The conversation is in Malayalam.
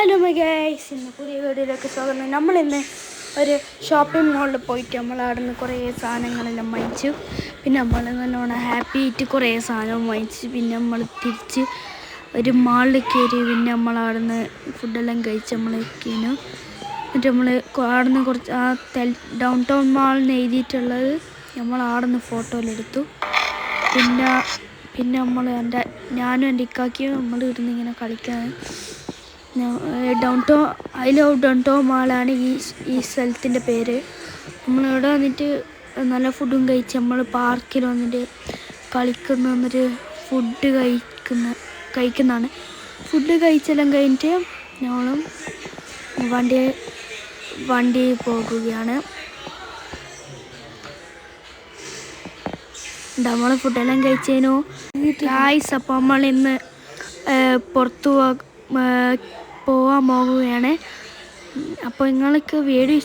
ഹലോ മൈ ഗൈസ്, ഇന്ന് പുതിയ വീഡിയോയിലേക്ക് സ്വാഗതം. നമ്മളിന്ന് ഒരു ഷോപ്പിംഗ് മാളിൽ പോയിട്ട് അവിടെ നിന്ന് കുറേ സാധനങ്ങളെല്ലാം വാങ്ങിച്ചു. പിന്നെ നമ്മൾ നല്ലോണം ഹാപ്പി ആയിട്ട് കുറേ സാധനം വാങ്ങിച്ചു. പിന്നെ നമ്മൾ തിരിച്ച് ഒരു മാളിൽ കയറി. പിന്നെ നമ്മൾ അവിടെ നിന്ന് ഫുഡെല്ലാം കഴിച്ച് നമ്മളൊക്കെയാണ്. എന്നിട്ട് നമ്മൾ അവിടെ നിന്ന് കുറച്ച് ആ ഡൗൺ ടൗൺ മാളിൽ എഴുതിയിട്ടുള്ളത് നമ്മൾ അവിടെ നിന്ന് ഫോട്ടോയിലെടുത്തു. പിന്നെ നമ്മൾ ഞാനും എൻ്റെ ഇക്കാക്കിയും നമ്മൾ ഇരുന്ന് ഇങ്ങനെ കളിക്കാൻ ഐ ലവ് ഡൗൺ ടൗൺ മാളാണ് ഈ സ്ഥലത്തിൻ്റെ പേര്. നമ്മളിവിടെ വന്നിട്ട് നല്ല ഫുഡും കഴിച്ച് നമ്മൾ പാർക്കിൽ വന്നിട്ട് വന്നിട്ട് ഫുഡ് കഴിക്കുന്നതാണ്. ഫുഡ് കഴിച്ചെല്ലാം കഴിഞ്ഞിട്ട് ഞങ്ങളും വണ്ടി പോകുകയാണ്. നമ്മൾ ഫുഡെല്ലാം കഴിച്ചതിനു ഗായ്സ്. അപ്പോൾ നമ്മൾ ഇന്ന് പുറത്തു പോകാൻ പോകുകയാണ്. അപ്പോൾ നിങ്ങൾക്ക് വീഡിയോ